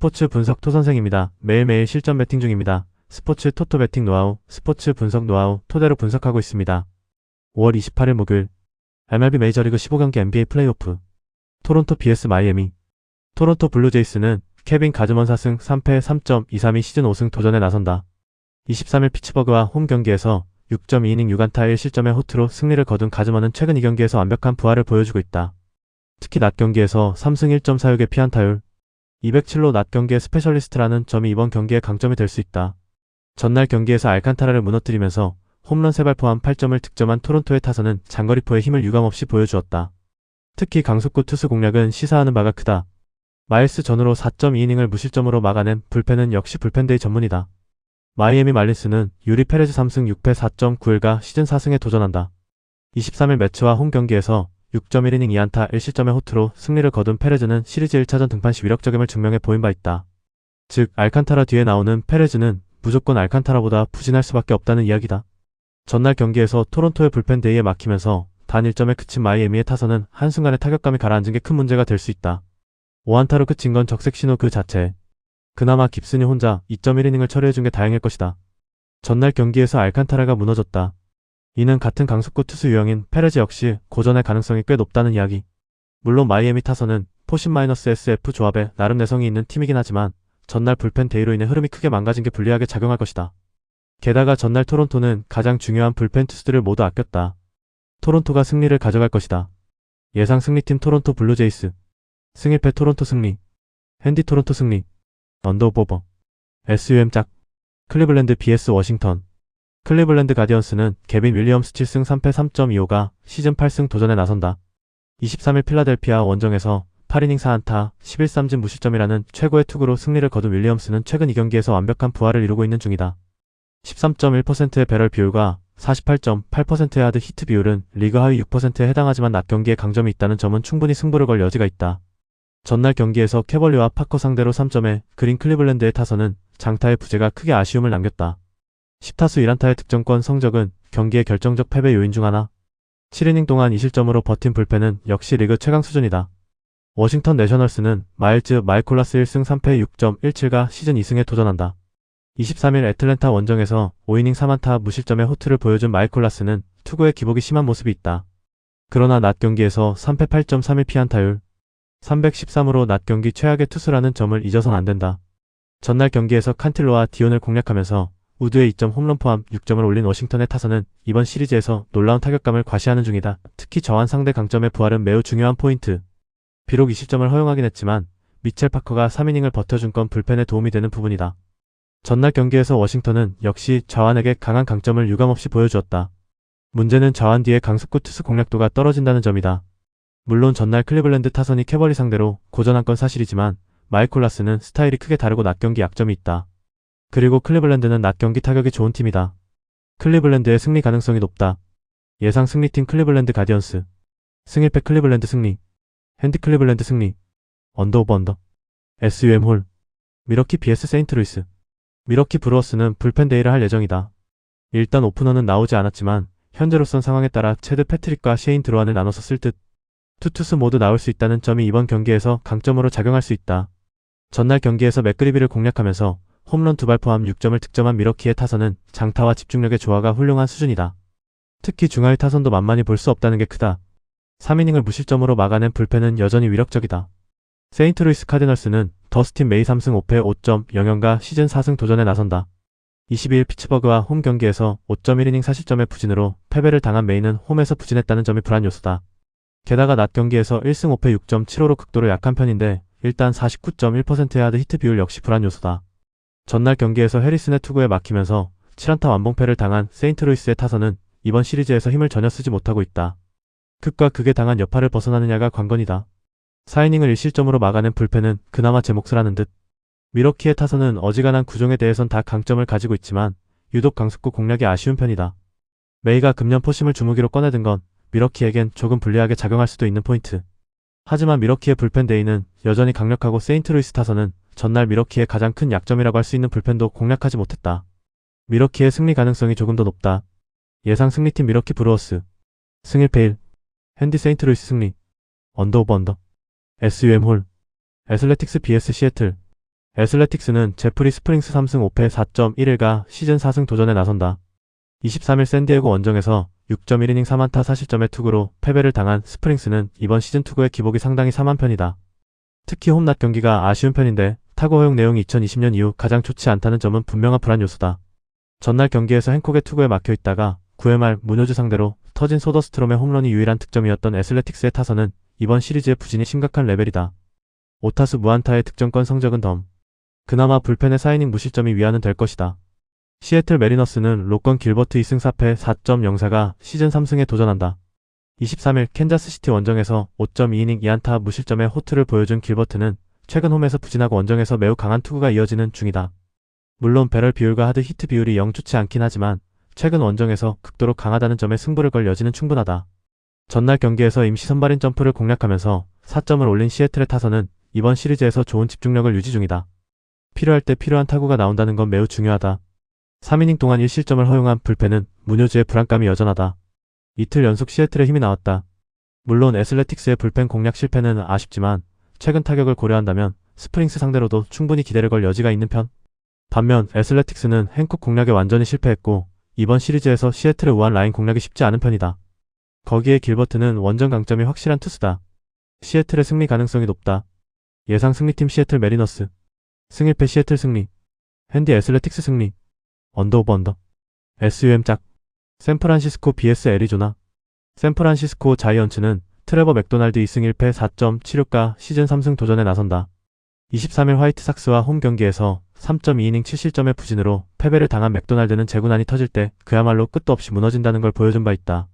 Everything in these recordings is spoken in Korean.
스포츠 분석 토선생입니다. 매일매일 실전 배팅 중입니다. 스포츠 토토 배팅 노하우, 스포츠 분석 노하우 토대로 분석하고 있습니다. 5월 28일 목요일 MLB 메이저리그 15경기 NBA 플레이오프 토론토 vs 마이애미. 토론토 블루제이스는 케빈 가즈먼 4승 3패 3.232 시즌 5승 도전에 나선다. 23일 피츠버그와 홈 경기에서 6.2이닝 6안타 1실점의 호투로 승리를 거둔 가즈먼은 최근 2경기에서 완벽한 부활을 보여주고 있다. 특히 낮 경기에서 3승 1.46의 피안타율, 207로 낮 경기의 스페셜리스트라는 점이 이번 경기의 강점이 될 수 있다. 전날 경기에서 알칸타라를 무너뜨리면서 홈런 3발 포함 8점을 득점한 토론토의 타선은 장거리포의 힘을 유감없이 보여주었다. 특히 강속구 투수 공략은 시사하는 바가 크다. 마일스 전후로 4.2이닝을 무실점으로 막아낸 불펜은 역시 불펜데이 전문이다. 마이애미 말린스는 유리 페레즈 3승 6패 4.91가 시즌 4승에 도전한다. 23일 매츠와 홈 경기에서 6.1이닝 2안타 1실점의 호투로 승리를 거둔 페레즈는 시리즈 1차전 등판 시 위력적임을 증명해 보인 바 있다. 즉 알칸타라 뒤에 나오는 페레즈는 무조건 알칸타라보다 부진할 수밖에 없다는 이야기다. 전날 경기에서 토론토의 불펜 데이에 막히면서 단 1점에 그친 마이애미의 타선은 한순간에 타격감이 가라앉은 게 큰 문제가 될 수 있다. 5안타로 그친 건 적색 신호 그 자체. 그나마 깁슨이 혼자 2.1이닝을 처리해준 게 다행일 것이다. 전날 경기에서 알칸타라가 무너졌다. 이는 같은 강속구 투수 유형인 페레즈 역시 고전의 가능성이 꽤 높다는 이야기. 물론 마이애미 타선은 포신-SF 조합에 나름 내성이 있는 팀이긴 하지만 전날 불펜 데이로 인해 흐름이 크게 망가진 게 불리하게 작용할 것이다. 게다가 전날 토론토는 가장 중요한 불펜 투수들을 모두 아꼈다. 토론토가 승리를 가져갈 것이다. 예상 승리팀 토론토 블루제이스. 승1패 토론토 승리. 핸디 토론토 승리. 언더오버. SUM 짝. 클리블랜드 vs 워싱턴. 클리블랜드 가디언스는 개빈 윌리엄스 7승 3패 3.25가 시즌 8승 도전에 나선다. 23일 필라델피아 원정에서 8이닝 4안타 11삼진 무실점이라는 최고의 투구로 승리를 거둔 윌리엄스는 최근 2경기에서 완벽한 부활을 이루고 있는 중이다. 13.1%의 배럴 비율과 48.8%의 하드 히트 비율은 리그 하위 6%에 해당하지만 낮 경기에 강점이 있다는 점은 충분히 승부를 걸 여지가 있다. 전날 경기에서 캐벌리와 파커 상대로 3점에 그린 클리블랜드의 타선은 장타의 부재가 크게 아쉬움을 남겼다. 10타수 1안타의 득점권 성적은 경기의 결정적 패배 요인 중 하나. 7이닝 동안 2실점으로 버틴 불펜은 역시 리그 최강 수준이다. 워싱턴 내셔널스는 마일즈 마이콜라스 1승 3패 6.17가 시즌 2승에 도전한다. 23일 애틀랜타 원정에서 5이닝 3안타 무실점의 호투를 보여준 마이콜라스는 투구의 기복이 심한 모습이 있다. 그러나 낮 경기에서 3패 8.31 피안타율, 313으로 낮 경기 최악의 투수라는 점을 잊어선 안된다. 전날 경기에서 칸틸로와 디온을 공략하면서 우드의 2점 홈런 포함 6점을 올린 워싱턴의 타선은 이번 시리즈에서 놀라운 타격감을 과시하는 중이다. 특히 저한 상대 강점의 부활은 매우 중요한 포인트. 비록 20점을 허용하긴 했지만 미첼 파커가 3이닝을 버텨준 건 불펜에 도움이 되는 부분이다. 전날 경기에서 워싱턴은 역시 좌완에게 강한 강점을 유감없이 보여주었다. 문제는 좌완 뒤의 강속구 투수 공략도가 떨어진다는 점이다. 물론 전날 클리블랜드 타선이 캐벌리 상대로 고전한 건 사실이지만 마이콜라스는 스타일이 크게 다르고 낮 경기 약점이 있다. 그리고 클리블랜드는 낮 경기 타격이 좋은 팀이다. 클리블랜드의 승리 가능성이 높다. 예상 승리팀 클리블랜드 가디언스. 승1패 클리블랜드 승리. 핸디 클리블랜드 승리. 언더오버 언더. SUM 홀. 미러키 vs 세인트루이스. 미러키 브루어스는 불펜 데이를 할 예정이다. 일단 오프너는 나오지 않았지만 현재로선 상황에 따라 체드 패트릭과 셰인 드로안을 나눠서 쓸 듯. 투투수 모두 나올 수 있다는 점이 이번 경기에서 강점으로 작용할 수 있다. 전날 경기에서 맥그리비를 공략하면서 홈런 2발 포함 6점을 득점한 미러키의 타선은 장타와 집중력의 조화가 훌륭한 수준이다. 특히 중하위 타선도 만만히 볼 수 없다는 게 크다. 3이닝을 무실점으로 막아낸 불펜은 여전히 위력적이다. 세인트루이스 카디널스는 더스틴 메이 3승 5패 5.00가 시즌 4승 도전에 나선다. 22일 피츠버그와 홈 경기에서 5.1이닝 4실점의 부진으로 패배를 당한 메이는 홈에서 부진했다는 점이 불안 요소다. 게다가 낮 경기에서 1승 5패 6.75로 극도로 약한 편인데 일단 49.1%의 하드 히트 비율 역시 불안 요소다. 전날 경기에서 해리슨의 투구에 막히면서 7안타 완봉패를 당한 세인트루이스의 타선은 이번 시리즈에서 힘을 전혀 쓰지 못하고 있다. 극과 극에 당한 여파를 벗어나느냐가 관건이다. 4이닝을 1실점으로 막아낸 불펜은 그나마 제 몫을 하는 듯. 미러키의 타선은 어지간한 구종에 대해선 다 강점을 가지고 있지만 유독 강속구 공략이 아쉬운 편이다. 메이가 금년 포심을 주무기로 꺼내든 건 미러키에겐 조금 불리하게 작용할 수도 있는 포인트. 하지만 미러키의 불펜 데이는 여전히 강력하고 세인트루이스 타선은 전날 미러키의 가장 큰 약점이라고 할 수 있는 불펜도 공략하지 못했다. 미러키의 승리 가능성이 조금 더 높다. 예상 승리팀 미러키 브루어스. 승1패 1. 핸디 세인트루이스 승리. 언더오버 언더. SUM 홀. 애슬레틱스 vs 시애틀. 애슬레틱스는 제프리 스프링스 3승 5패 4.11가 시즌 4승 도전에 나선다. 23일 샌디에고 원정에서 6.1이닝 3안타 4실점의 투구로 패배를 당한 스프링스는 이번 시즌 투구의 기복이 상당히 참한 편이다. 특히 홈 낮 경기가 아쉬운 편인데 타구 허용 내용이 2020년 이후 가장 좋지 않다는 점은 분명한 불안 요소다. 전날 경기에서 행콕의 투구에 막혀 있다가 9회 말 문효주 상대로 터진 소더스트롬의 홈런이 유일한 득점이었던 애슬레틱스의 타선은 이번 시리즈의 부진이 심각한 레벨이다. 5타수 무안타의 득점권 성적은 덤. 그나마 불펜의 4이닝 무실점이 위안은 될 것이다. 시애틀 메리너스는 로건 길버트 2승 4패 4.04가 시즌 3승에 도전한다. 23일 캔자스시티 원정에서 5.2이닝 2안타 무실점의 호투를 보여준 길버트는 최근 홈에서 부진하고 원정에서 매우 강한 투구가 이어지는 중이다. 물론 배럴 비율과 하드 히트 비율이 영 좋지 않긴 하지만 최근 원정에서 극도로 강하다는 점에 승부를 걸 여지는 충분하다. 전날 경기에서 임시 선발인 점프를 공략하면서 4점을 올린 시애틀의 타선은 이번 시리즈에서 좋은 집중력을 유지 중이다. 필요할 때 필요한 타구가 나온다는 건 매우 중요하다. 3이닝 동안 1실점을 허용한 불펜은 문효주의 불안감이 여전하다. 이틀 연속 시애틀에 힘이 나왔다. 물론 애슬레틱스의 불펜 공략 실패는 아쉽지만 최근 타격을 고려한다면 스프링스 상대로도 충분히 기대를 걸 여지가 있는 편. 반면 애슬레틱스는 행콕 공략에 완전히 실패했고 이번 시리즈에서 시애틀의 우한 라인 공략이 쉽지 않은 편이다. 거기에 길버트는 원정 강점이 확실한 투수다. 시애틀의 승리 가능성이 높다. 예상 승리팀 시애틀 메리너스. 승 1패 시애틀 승리. 핸디 애슬레틱스 승리. 언더 오버 언더. SUM 짝. 샌프란시스코 vs 애리조나. 샌프란시스코 자이언츠는 트레버 맥도날드 2승 1패 4.76가 시즌 3승 도전에 나선다. 23일 화이트삭스와 홈 경기에서 3.2이닝 7실점의 부진으로 패배를 당한 맥도날드는 재구난이 터질 때 그야말로 끝도 없이 무너진다는 걸 보여준 바 있다.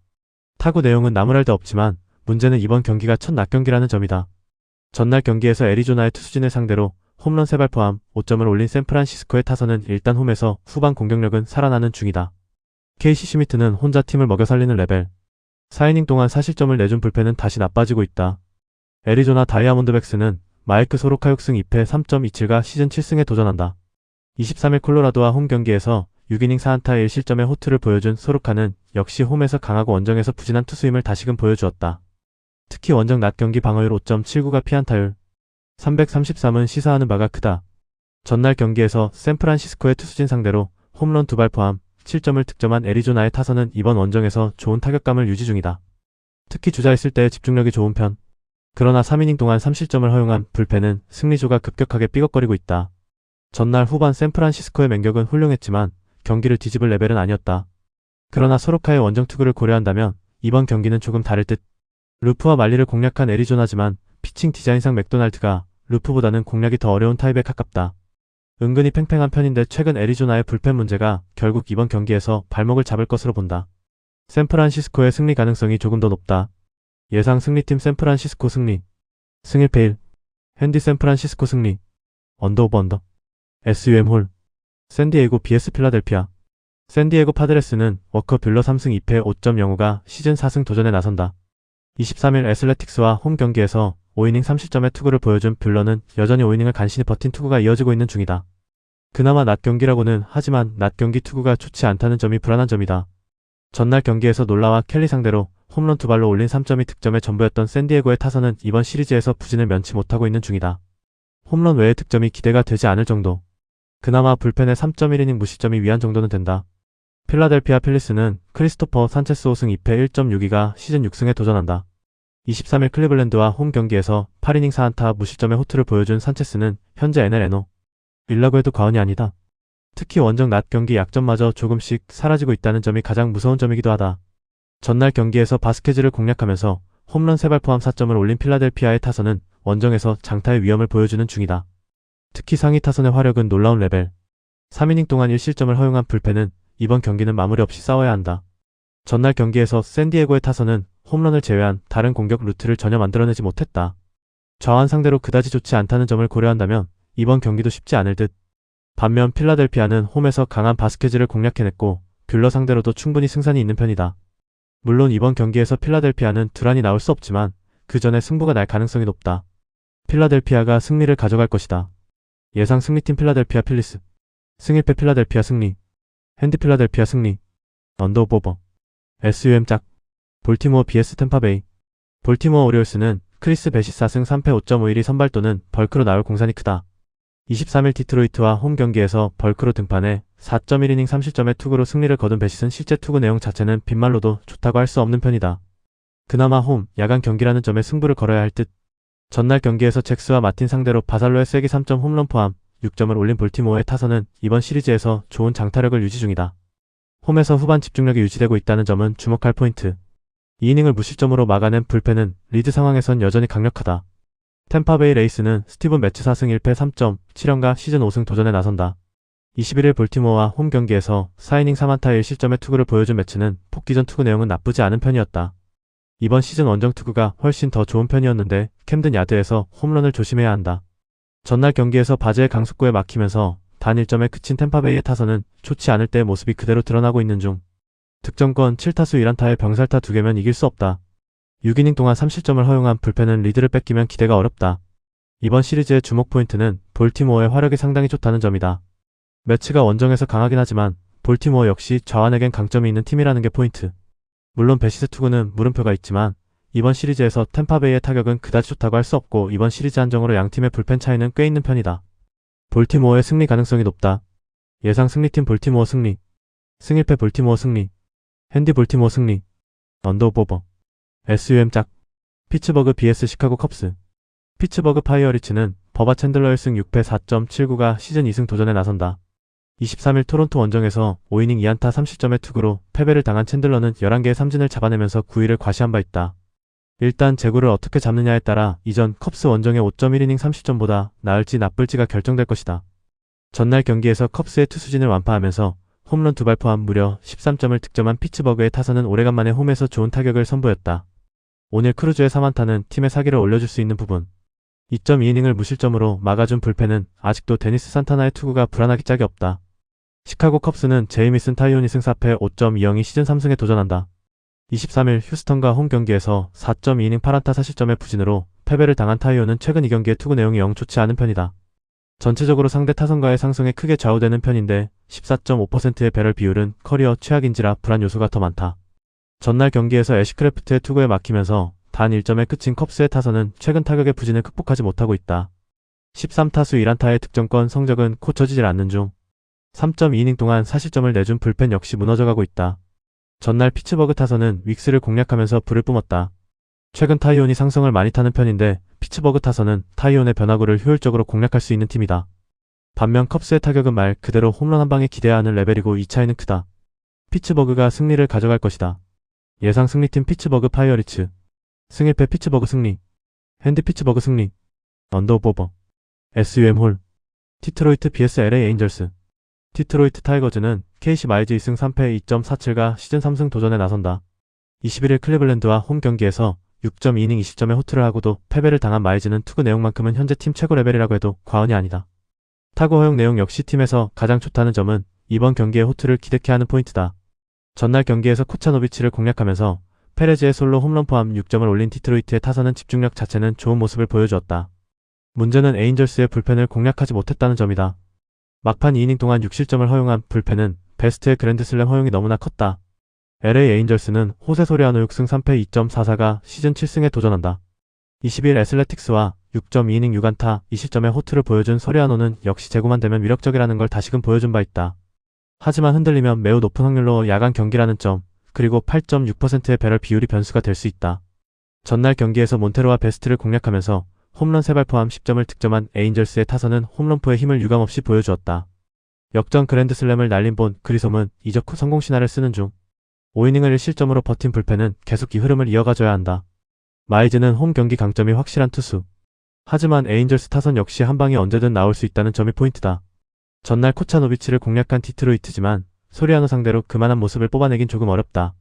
타구 내용은 나무랄 데 없지만 문제는 이번 경기가 첫 낮 경기라는 점이다. 전날 경기에서 애리조나의 투수진을 상대로 홈런 3발 포함 5점을 올린 샌프란시스코의 타선은 일단 홈에서 후반 공격력은 살아나는 중이다. 케이시 슈미트는 혼자 팀을 먹여 살리는 레벨. 4이닝 동안 4실점을 내준 불펜은 다시 나빠지고 있다. 애리조나 다이아몬드백스는 마이크 소로카 6승 2패 3.27가 시즌 7승에 도전한다. 23일 콜로라도와 홈 경기에서 6이닝 4안타 1실점의 호투를 보여준 소로카는 역시 홈에서 강하고 원정에서 부진한 투수임을 다시금 보여주었다. 특히 원정 낮 경기 방어율 5.79가 피안타율 333은 시사하는 바가 크다. 전날 경기에서 샌프란시스코의 투수진 상대로 홈런 2발 포함 7점을 득점한 애리조나의 타선은 이번 원정에서 좋은 타격감을 유지 중이다. 특히 주자있을 때의 집중력이 좋은 편. 그러나 3이닝 동안 3실점을 허용한 불펜은 승리조가 급격하게 삐걱거리고 있다. 전날 후반 샌프란시스코의 맹격은 훌륭했지만 경기를 뒤집을 레벨은 아니었다. 그러나 소로카의 원정 투구를 고려한다면 이번 경기는 조금 다를 듯. 루프와 말리를 공략한 애리조나지만 피칭 디자인상 맥도날드가 루프보다는 공략이 더 어려운 타입에 가깝다. 은근히 팽팽한 편인데 최근 애리조나의 불펜 문제가 결국 이번 경기에서 발목을 잡을 것으로 본다. 샌프란시스코의 승리 가능성이 조금 더 높다. 예상 승리팀 샌프란시스코 승리. 승 1패 1. 핸디 샌프란시스코 승리. 언더 오버 언더. SUM 홀. 샌디에고 vs 필라델피아. 샌디에고 파드레스는 워커 뷰러 3승 2패 5.05가 시즌 4승 도전에 나선다. 23일 애슬레틱스와 홈 경기에서 5이닝 3실점의 투구를 보여준 뷰러는 여전히 5이닝을 간신히 버틴 투구가 이어지고 있는 중이다. 그나마 낮 경기라고는 하지만 낮 경기 투구가 좋지 않다는 점이 불안한 점이다. 전날 경기에서 놀라와 켈리 상대로 홈런 2발로 올린 3점이 득점의 전부였던 샌디에고의 타선은 이번 시리즈에서 부진을 면치 못하고 있는 중이다. 홈런 외의 득점이 기대가 되지 않을 정도. 그나마 불펜의 3.1이닝 무실점이 위안 정도는 된다. 필라델피아 필리스는 크리스토퍼 산체스 5승 2패 1.62가 시즌 6승에 도전한다. 23일 클리블랜드와 홈 경기에서 8이닝 4안타 무실점의 호투를 보여준 산체스는 현재 NL/NO. 일라고 해도 과언이 아니다. 특히 원정 낮 경기 약점마저 조금씩 사라지고 있다는 점이 가장 무서운 점이기도 하다. 전날 경기에서 바스케즈를 공략하면서 홈런 3발 포함 4점을 올린 필라델피아의 타선은 원정에서 장타의 위험을 보여주는 중이다. 특히 상위 타선의 화력은 놀라운 레벨. 3이닝 동안 1실점을 허용한 불펜은 이번 경기는 마무리 없이 싸워야 한다. 전날 경기에서 샌디에고의 타선은 홈런을 제외한 다른 공격 루트를 전혀 만들어내지 못했다. 좌완 상대로 그다지 좋지 않다는 점을 고려한다면 이번 경기도 쉽지 않을 듯. 반면 필라델피아는 홈에서 강한 바스케즈를 공략해냈고 뷰러 상대로도 충분히 승산이 있는 편이다. 물론 이번 경기에서 필라델피아는 두란이 나올 수 없지만 그 전에 승부가 날 가능성이 높다. 필라델피아가 승리를 가져갈 것이다. 예상 승리팀 필라델피아 필리스. 승 1패 필라델피아 승리. 핸디 필라델피아 승리. 언더 오버. SUM 짝. 볼티모어 vs 템파베이. 볼티모어 오리올스는 크리스 베시 4승 3패 5.51이 선발 또는 벌크로 나올 공산이 크다. 23일 디트로이트와 홈 경기에서 벌크로 등판해 4.1이닝 3실점의 투구로 승리를 거둔 배시슨 실제 투구 내용 자체는 빈말로도 좋다고 할 수 없는 편이다. 그나마 홈, 야간 경기라는 점에 승부를 걸어야 할 듯. 전날 경기에서 잭스와 마틴 상대로 바살로의 쐐기 3점 홈런 포함 6점을 올린 볼티모어의 타선은 이번 시리즈에서 좋은 장타력을 유지 중이다. 홈에서 후반 집중력이 유지되고 있다는 점은 주목할 포인트. 2이닝을 무실점으로 막아낸 불펜은 리드 상황에선 여전히 강력하다. 템파베이 레이스는 스티븐 매츠 4승 1패 3점 7연가 시즌 5승 도전에 나선다. 21일 볼티모어와 홈 경기에서 4이닝 3안타 1실점의 투구를 보여준 매츠는 복귀전 투구 내용은 나쁘지 않은 편이었다. 이번 시즌 원정 투구가 훨씬 더 좋은 편이었는데 캠든 야드에서 홈런을 조심해야 한다. 전날 경기에서 바즈의 강속구에 막히면서 단 1점에 그친 템파베이의 타선은 좋지 않을 때의 모습이 그대로 드러나고 있는 중. 득점권 7타수 1안타에 병살타 2개면 이길 수 없다. 6이닝 동안 3실점을 허용한 불펜은 리드를 뺏기면 기대가 어렵다. 이번 시리즈의 주목 포인트는 볼티모어의 화력이 상당히 좋다는 점이다. 매치가 원정에서 강하긴 하지만 볼티모어 역시 좌완에겐 강점이 있는 팀이라는 게 포인트. 물론 베시스 투구는 물음표가 있지만 이번 시리즈에서 템파베이의 타격은 그다지 좋다고 할 수 없고 이번 시리즈 한정으로 양팀의 불펜 차이는 꽤 있는 편이다. 볼티모어의 승리 가능성이 높다. 예상 승리팀 볼티모어 승리, 승일패 볼티모어 승리, 핸디 볼티모어 승리, 언더오버, SUM 짝, 피츠버그 vs 시카고 컵스. 피츠버그 파이어리츠는 버바 챈들러 1승 6패 4.79가 시즌 2승 도전에 나선다. 23일 토론토 원정에서 5이닝 2안타 3실점의 투구로 패배를 당한 챈들러는 11개의 삼진을 잡아내면서 9위를 과시한 바 있다. 일단 제구를 어떻게 잡느냐에 따라 이전 컵스 원정의 5.1이닝 3실점보다 나을지 나쁠지가 결정될 것이다. 전날 경기에서 컵스의 투수진을 완파하면서 홈런 2발 포함 무려 13점을 득점한 피츠버그의 타선은 오래간만에 홈에서 좋은 타격을 선보였다. 오늘 크루즈의 3안타는 팀의 사기를 올려줄 수 있는 부분. 2.2이닝을 무실점으로 막아준 불펜은 아직도 데니스 산타나의 투구가 불안하기 짝이 없다. 시카고 컵스는 제이미슨 타이온이 승 4패 5.20이 시즌 3승에 도전한다. 23일 휴스턴과 홈 경기에서 4.2이닝 8안타 4실점의 부진으로 패배를 당한 타이온은 최근 2경기의 투구 내용이 영 좋지 않은 편이다. 전체적으로 상대 타선과의 상승에 크게 좌우되는 편인데 14.5%의 배럴 비율은 커리어 최악인지라 불안 요소가 더 많다. 전날 경기에서 애쉬크래프트의 투구에 막히면서 단 1점에 그친 컵스의 타선은 최근 타격의 부진을 극복하지 못하고 있다. 13타수 1안타의 득점권 성적은 고쳐지질 않는 중 3.2이닝 동안 4실점을 내준 불펜 역시 무너져가고 있다. 전날 피츠버그 타선은 윅스를 공략하면서 불을 뿜었다. 최근 타이온이 상승을 많이 타는 편인데 피츠버그 타선은 타이온의 변화구를 효율적으로 공략할 수 있는 팀이다. 반면 컵스의 타격은 말 그대로 홈런 한 방에 기대해야 하는 레벨이고 이 차이는 크다. 피츠버그가 승리를 가져갈 것이다. 예상 승리팀 피츠버그 파이어리츠, 승일패 피츠버그 승리, 핸디 피츠버그 승리, 언더오버, SUM 홀, 디트로이트 vs LA 에인절스. 디트로이트 타이거즈는 KC 마이즈 2승 3패 2.47가 시즌 3승 도전에 나선다. 21일 클리블랜드와 홈 경기에서 6.2이닝 20점의 호투를 하고도 패배를 당한 마이즈는 투구 내용만큼은 현재 팀 최고 레벨이라고 해도 과언이 아니다. 타구 허용 내용 역시 팀에서 가장 좋다는 점은 이번 경기의 호투를 기대케 하는 포인트다. 전날 경기에서 코차노비치를 공략하면서 페레즈의 솔로 홈런 포함 6점을 올린 디트로이트의 타선은 집중력 자체는 좋은 모습을 보여주었다. 문제는 에인절스의 불펜을 공략하지 못했다는 점이다. 막판 2이닝 동안 6실점을 허용한 불펜은 베스트의 그랜드슬램 허용이 너무나 컸다. LA 에인절스는 호세 소리아노 6승 3패 2.44가 시즌 7승에 도전한다. 20일 애슬레틱스와 6.2이닝 6안타 2실점의 호투를 보여준 소리아노는 역시 제구만 되면 위력적이라는 걸 다시금 보여준 바 있다. 하지만 흔들리면 매우 높은 확률로 야간 경기라는 점, 그리고 8.6%의 배럴 비율이 변수가 될 수 있다. 전날 경기에서 몬테로와 베스트를 공략하면서 홈런 3발 포함 10점을 득점한 에인절스의 타선은 홈런포의 힘을 유감없이 보여주었다. 역전 그랜드슬램을 날린 본 그리솜은 이적 후 성공 신화를 쓰는 중. 5이닝을 1실점으로 버틴 불펜은 계속 이 흐름을 이어가줘야 한다. 마이즈는 홈 경기 강점이 확실한 투수. 하지만 에인절스 타선 역시 한 방이 언제든 나올 수 있다는 점이 포인트다. 전날 코차노비치를 공략한 디트로이트지만 소리아노 상대로 그만한 모습을 뽑아내긴 조금 어렵다.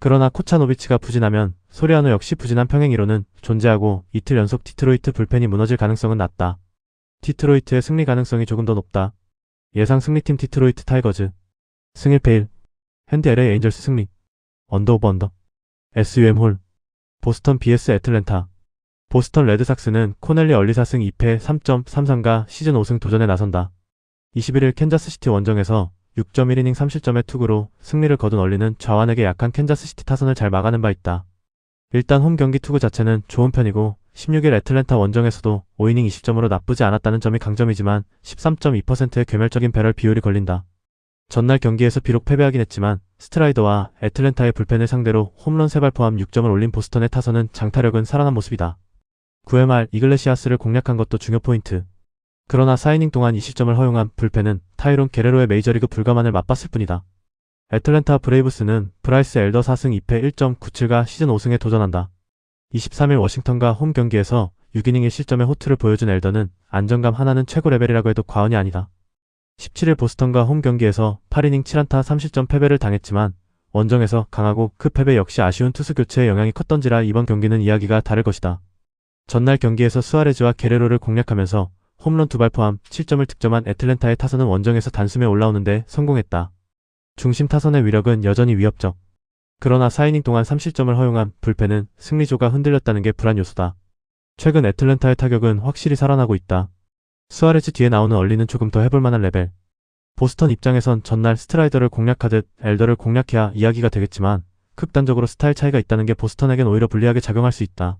그러나 코차노비치가 부진하면 소리아노 역시 부진한 평행이론은 존재하고 이틀 연속 디트로이트 불펜이 무너질 가능성은 낮다. 디트로이트의 승리 가능성이 조금 더 높다. 예상 승리팀 디트로이트 타이거즈, 승일패 1, 핸디 LA 에인절스 승리, 언더오버 언더, SUM 홀, 보스턴 vs 애틀랜타. 보스턴 레드삭스는 코넬리 얼리 4승 2패 3.33가 시즌 5승 도전에 나선다. 21일 캔자스시티 원정에서 6.1이닝 3실점의 투구로 승리를 거둔 얼리는 좌완에게 약한 캔자스시티 타선을 잘 막아낸 바 있다. 일단 홈 경기 투구 자체는 좋은 편이고 16일 애틀랜타 원정에서도 5이닝 20점으로 나쁘지 않았다는 점이 강점이지만 13.2%의 괴멸적인 배럴 비율이 걸린다. 전날 경기에서 비록 패배하긴 했지만 스트라이더와 애틀랜타의 불펜을 상대로 홈런 3발 포함 6점을 올린 보스턴의 타선은 장타력은 살아난 모습이다. 9회 말 이글레시아스를 공략한 것도 중요 포인트. 그러나 4이닝 동안 20점을 허용한 불펜은 타이론 게레로의 메이저리그 불가만을 맛봤을 뿐이다. 애틀랜타 브레이브스는 브라이스 엘더 4승 2패 1.97가 시즌 5승에 도전한다. 23일 워싱턴과 홈 경기에서 6이닝 1실점의 호투를 보여준 엘더는 안정감 하나는 최고 레벨이라고 해도 과언이 아니다. 17일 보스턴과 홈 경기에서 8이닝 7안타 3실점 패배를 당했지만 원정에서 강하고 그 패배 역시 아쉬운 투수 교체의 영향이 컸던지라 이번 경기는 이야기가 다를 것이다. 전날 경기에서 수아레즈와 게레로를 공략하면서 홈런 2발 포함 7점을 득점한 애틀랜타의 타선은 원정에서 단숨에 올라오는데 성공했다. 중심 타선의 위력은 여전히 위협적. 그러나 4이닝 동안 3실점을 허용한 불펜은 승리조가 흔들렸다는 게 불안 요소다. 최근 애틀랜타의 타격은 확실히 살아나고 있다. 수아레즈 뒤에 나오는 얼리는 조금 더 해볼 만한 레벨. 보스턴 입장에선 전날 스트라이더를 공략하듯 엘더를 공략해야 이야기가 되겠지만 극단적으로 스타일 차이가 있다는 게 보스턴에겐 오히려 불리하게 작용할 수 있다.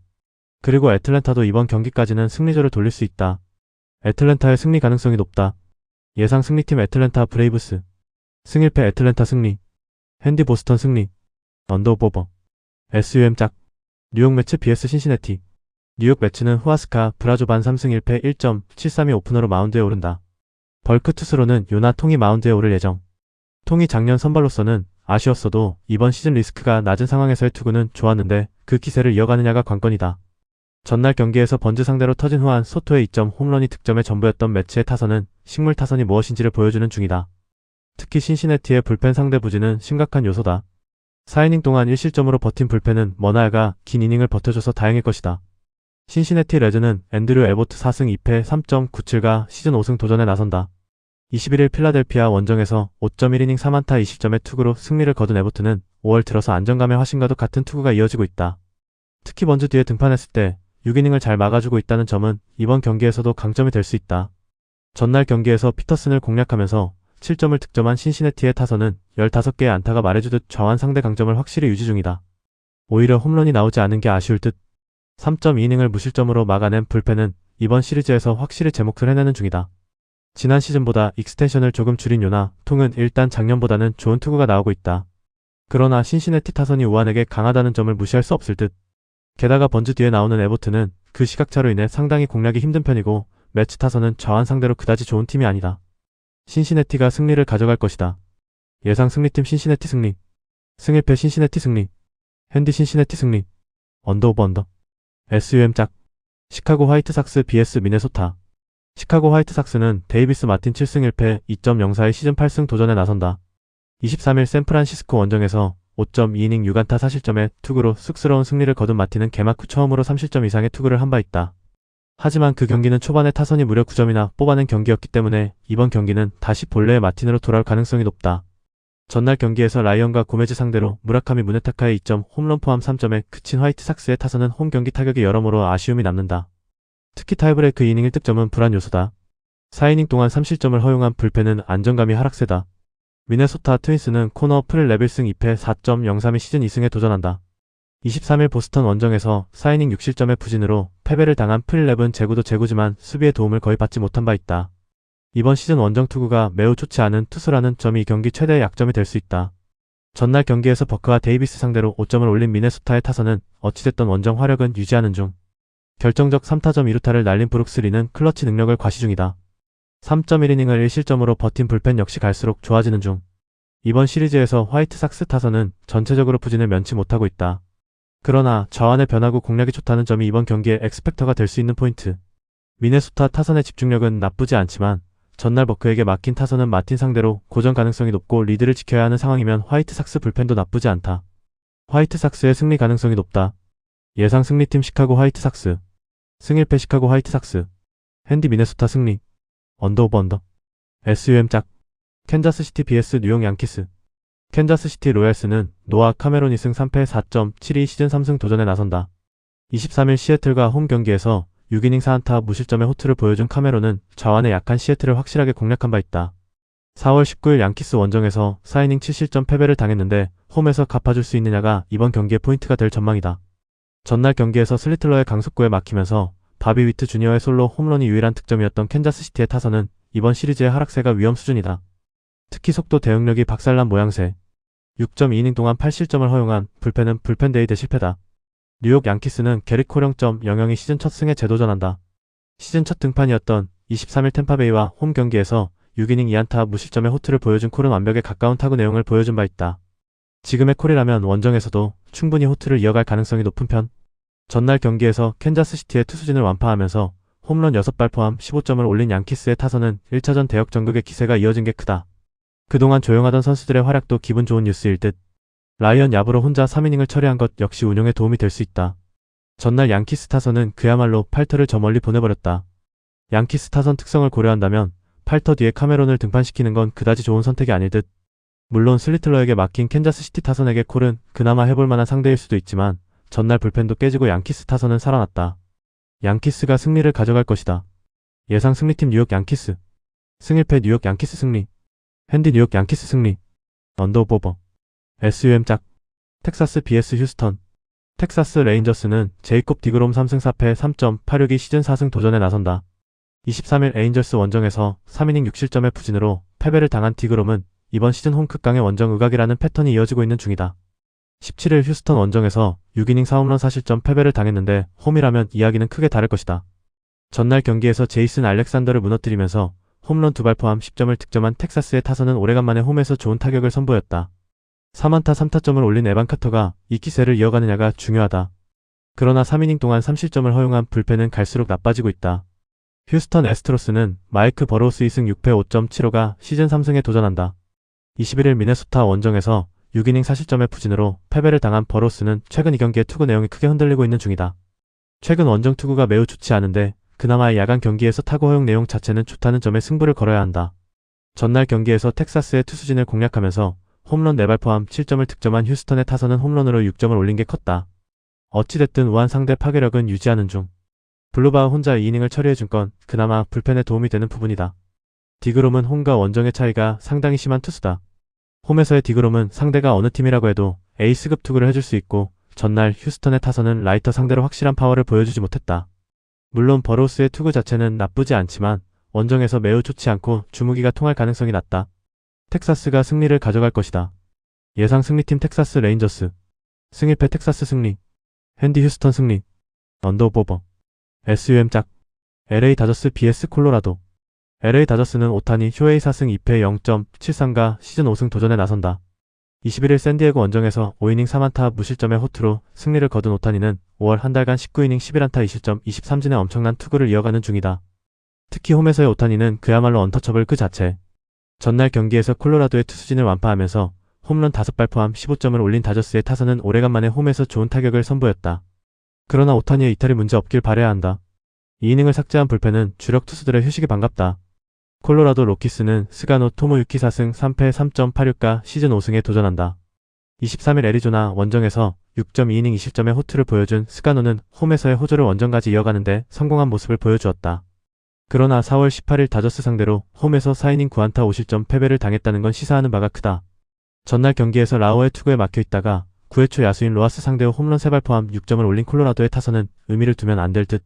그리고 애틀랜타도 이번 경기까지는 승리조를 돌릴 수 있다. 애틀랜타의 승리 가능성이 높다. 예상 승리팀 애틀랜타 브레이브스. 승일패 애틀랜타 승리. 핸디 보스턴 승리. 언더오버. SUM 짝. 뉴욕 매츠 vs 신시내티. 뉴욕 매츠는 후아스카 브라조반 3승 1패 1.732 오프너로 마운드에 오른다. 벌크 투수로는 요나 통이 마운드에 오를 예정. 통이 작년 선발로서는 아쉬웠어도 이번 시즌 리스크가 낮은 상황에서의 투구는 좋았는데 그 기세를 이어가느냐가 관건이다. 전날 경기에서 번즈 상대로 터진 후한 소토의 2점 홈런이 득점의 전부였던 매치의 타선은 식물 타선이 무엇인지를 보여주는 중이다. 특히 신시내티의 불펜 상대 부진은 심각한 요소다. 4이닝 동안 1실점으로 버틴 불펜은 머나야가 긴 이닝을 버텨줘서 다행일 것이다. 신시내티 레즈는 앤드류 에보트 4승 2패 3.97가 시즌 5승 도전에 나선다. 21일 필라델피아 원정에서 5.1이닝 3안타 20점의 투구로 승리를 거둔 에보트는 5월 들어서 안정감의 화신과도 같은 투구가 이어지고 있다. 특히 번즈 뒤에 등판했을 때 6이닝을 잘 막아주고 있다는 점은 이번 경기에서도 강점이 될 수 있다. 전날 경기에서 피터슨을 공략하면서 7점을 득점한 신시내티의 타선은 15개의 안타가 말해주듯 좌완 상대 강점을 확실히 유지 중이다. 오히려 홈런이 나오지 않은 게 아쉬울 듯. 3.2이닝을 무실점으로 막아낸 불펜은 이번 시리즈에서 확실히 제 몫을 해내는 중이다. 지난 시즌보다 익스텐션을 조금 줄인 요나 통은 일단 작년보다는 좋은 투구가 나오고 있다. 그러나 신시내티 타선이 우한에게 강하다는 점을 무시할 수 없을 듯. 게다가 번즈 뒤에 나오는 에보트는 그 시각차로 인해 상당히 공략이 힘든 편이고 매치 타선은 좌완 상대로 그다지 좋은 팀이 아니다. 신시내티가 승리를 가져갈 것이다. 예상 승리팀 신시내티 승리. 승일패 신시내티 승리. 핸디 신시내티 승리. 언더오버 언더. SUM 짝. 시카고 화이트삭스 vs 미네소타. 시카고 화이트삭스는 데이비스 마틴 7승 1패 2.04의 시즌 8승 도전에 나선다. 23일 샌프란시스코 원정에서 5.2이닝 6안타 4실점의 투구로 쑥스러운 승리를 거둔 마틴은 개막 후 처음으로 3실점 이상의 투구를 한 바 있다. 하지만 그 경기는 초반에 타선이 무려 9점이나 뽑아낸 경기였기 때문에 이번 경기는 다시 본래의 마틴으로 돌아올 가능성이 높다. 전날 경기에서 라이언과 고메즈 상대로 무라카미 무네타카의 2점 홈런 포함 3점에 그친 화이트삭스의 타선은 홈 경기 타격이 여러모로 아쉬움이 남는다. 특히 타이브레이크 이닝 1득점은 불안 요소다. 4이닝 동안 3실점을 허용한 불펜은 안정감이 하락세다. 미네소타 트윈스는 코너 프릴 레빌승 2패 4.03의 시즌 2승에 도전한다. 23일 보스턴 원정에서 4이닝 6실점의 부진으로 패배를 당한 프릴랩은 제구도 제구지만 수비의 도움을 거의 받지 못한 바 있다. 이번 시즌 원정 투구가 매우 좋지 않은 투수라는 점이 이 경기 최대의 약점이 될 수 있다. 전날 경기에서 버크와 데이비스 상대로 5점을 올린 미네소타의 타선은 어찌됐던 원정 화력은 유지하는 중. 결정적 3타점 2루타를 날린 브룩스 리는 클러치 능력을 과시 중이다. 3.1이닝을 1실점으로 버틴 불펜 역시 갈수록 좋아지는 중. 이번 시리즈에서 화이트삭스 타선은 전체적으로 부진을 면치 못하고 있다. 그러나 좌완의 변화구 공략이 좋다는 점이 이번 경기의 엑스팩터가 될 수 있는 포인트. 미네소타 타선의 집중력은 나쁘지 않지만 전날 버크에게 맡긴 타선은 마틴 상대로 고전 가능성이 높고 리드를 지켜야 하는 상황이면 화이트삭스 불펜도 나쁘지 않다. 화이트삭스의 승리 가능성이 높다. 예상 승리팀 시카고 화이트삭스. 승일패 시카고 화이트삭스. 핸디 미네소타 승리. 언더오버 언더. SUM 짝. 캔자스시티 vs 뉴욕 양키스. 캔자스시티 로얄스는 노아 카메론 2승 3패 4.72 시즌 3승 도전에 나선다. 23일 시애틀과 홈 경기에서 6이닝 4안타 무실점의 호투를 보여준 카메론은 좌완의 약한 시애틀을 확실하게 공략한 바 있다. 4월 19일 양키스 원정에서 4이닝 7실점 패배를 당했는데 홈에서 갚아줄 수 있느냐가 이번 경기의 포인트가 될 전망이다. 전날 경기에서 슬리틀러의 강속구에 막히면서 바비 위트 주니어의 솔로 홈런이 유일한 득점이었던 캔자스시티의 타선은 이번 시리즈의 하락세가 위험 수준이다. 특히 속도 대응력이 박살난 모양새. 6.2이닝 동안 8실점을 허용한 불펜은 불펜데이 대 실패다. 뉴욕 양키스는 게리 콜 0.00이 시즌 첫 승에 재도전한다. 시즌 첫 등판이었던 23일 템파베이와 홈 경기에서 6이닝 2안타 무실점의 호투를 보여준 콜은 완벽에 가까운 타구 내용을 보여준 바 있다. 지금의 콜이라면 원정에서도 충분히 호투를 이어갈 가능성이 높은 편. 전날 경기에서 캔자스시티의 투수진을 완파하면서 홈런 6발 포함 15점을 올린 양키스의 타선은 1차전 대역전극의 기세가 이어진 게 크다. 그동안 조용하던 선수들의 활약도 기분 좋은 뉴스일 듯. 라이언 야브로 혼자 3이닝을 처리한 것 역시 운용에 도움이 될 수 있다. 전날 양키스 타선은 그야말로 팔터를 저 멀리 보내버렸다. 양키스 타선 특성을 고려한다면 팔터 뒤에 카메론을 등판시키는 건 그다지 좋은 선택이 아닐 듯. 물론 슬리틀러에게 막힌 캔자스시티 타선에게 콜은 그나마 해볼 만한 상대일 수도 있지만 전날 불펜도 깨지고 양키스 타선은 살아났다. 양키스가 승리를 가져갈 것이다. 예상 승리팀 뉴욕 양키스. 승일패 뉴욕 양키스 승리. 핸디 뉴욕 양키스 승리. 언더오버. SUM 짝. 텍사스 vs 휴스턴. 텍사스 레인저스는 제이콥 디그롬 3승 4패 3.86이 시즌 4승 도전에 나선다. 23일 에인절스 원정에서 3이닝 6실점의 부진으로 패배를 당한 디그롬은 이번 시즌 홈 극강의 원정 의각이라는 패턴이 이어지고 있는 중이다. 17일 휴스턴 원정에서 6이닝 4홈런 4실점 패배를 당했는데 홈이라면 이야기는 크게 다를 것이다. 전날 경기에서 제이슨 알렉산더를 무너뜨리면서 홈런 2발 포함 10점을 득점한 텍사스의 타선은 오래간만에 홈에서 좋은 타격을 선보였다. 3안타 3타점을 올린 에반 카터가 이 기세를 이어가느냐가 중요하다. 그러나 3이닝 동안 3실점을 허용한 불펜은 갈수록 나빠지고 있다. 휴스턴 애스트로스는 마이크 버로우스 2승 6패 5.75가 시즌 3승에 도전한다. 21일 미네소타 원정에서 6이닝 4실점의 부진으로 패배를 당한 버로우스는 최근 이 경기의 투구 내용이 크게 흔들리고 있는 중이다. 최근 원정 투구가 매우 좋지 않은데 그나마 야간 경기에서 타구 허용 내용 자체는 좋다는 점에 승부를 걸어야 한다. 전날 경기에서 텍사스의 투수진을 공략하면서 홈런 4발 포함 7점을 득점한 휴스턴의 타선은 홈런으로 6점을 올린 게 컸다. 어찌됐든 우한 상대 파괴력은 유지하는 중. 블루바우 혼자 2이닝을 처리해준 건 그나마 불펜에 도움이 되는 부분이다. 디그롬은 홈과 원정의 차이가 상당히 심한 투수다. 홈에서의 디그롬은 상대가 어느 팀이라고 해도 에이스급 투구를 해줄 수 있고 전날 휴스턴의 타선은 라이터 상대로 확실한 파워를 보여주지 못했다. 물론 버로우스의 투구 자체는 나쁘지 않지만 원정에서 매우 좋지 않고 주무기가 통할 가능성이 낮다. 텍사스가 승리를 가져갈 것이다. 예상 승리팀 텍사스 레인저스. 승일패 텍사스 승리. 핸디 휴스턴 승리. 언더오버. SUM 짝. LA 다저스 vs 콜로라도. LA 다저스는 오타니 쇼헤이 4승 2패 0.73가 시즌 5승 도전에 나선다. 21일 샌디에고 원정에서 5이닝 3안타 무실점의 호투로 승리를 거둔 오타니는 5월 한 달간 19이닝 11안타 2실점 23진의 엄청난 투구를 이어가는 중이다. 특히 홈에서의 오타니는 그야말로 언터처블 그 자체. 전날 경기에서 콜로라도의 투수진을 완파하면서 홈런 5발 포함 15점을 올린 다저스의 타선은 오래간만에 홈에서 좋은 타격을 선보였다. 그러나 오타니의 이탈이 문제 없길 바라야 한다. 2이닝을 삭제한 불펜은 주력 투수들의 휴식이 반갑다. 콜로라도 로키스는 스가노 토모유키 4승 3패 3.86가 시즌 5승에 도전한다. 23일 애리조나 원정에서 6.2이닝 2실점의 호투를 보여준 스가노는 홈에서의 호조를 원정까지 이어가는데 성공한 모습을 보여주었다. 그러나 4월 18일 다저스 상대로 홈에서 4이닝 9안타 5실점 패배를 당했다는 건 시사하는 바가 크다. 전날 경기에서 라오의 투구에 막혀있다가 9회 초 야수인 로하스 상대로 홈런 3발 포함 6점을 올린 콜로라도의 타선은 의미를 두면 안 될 듯.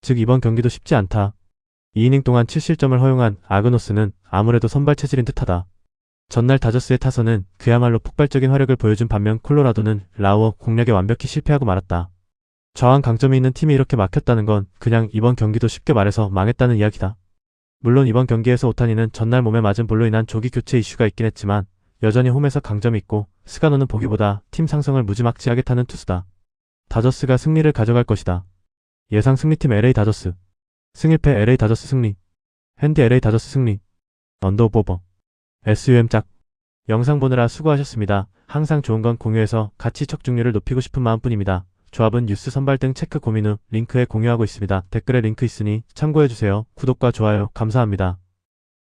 즉 이번 경기도 쉽지 않다. 2이닝 동안 7실점을 허용한 아그노스는 아무래도 선발 체질인 듯하다. 전날 다저스의 타선은 그야말로 폭발적인 화력을 보여준 반면 콜로라도는 라오어 공략에 완벽히 실패하고 말았다. 저항 강점이 있는 팀이 이렇게 막혔다는 건 그냥 이번 경기도 쉽게 말해서 망했다는 이야기다. 물론 이번 경기에서 오타니는 전날 몸에 맞은 볼로 인한 조기 교체 이슈가 있긴 했지만 여전히 홈에서 강점이 있고 스가노는 보기보다 팀 상성을 무지막지하게 타는 투수다. 다저스가 승리를 가져갈 것이다. 예상 승리팀 LA 다저스. 승일패 LA 다저스 승리. 핸디 LA 다저스 승리. 언더오버. SUM 짝. 영상 보느라 수고하셨습니다. 항상 좋은 건 공유해서 가치 척중률을 높이고 싶은 마음뿐입니다. 조합은 뉴스 선발 등 체크 고민 후 링크에 공유하고 있습니다. 댓글에 링크 있으니 참고해주세요. 구독과 좋아요 감사합니다.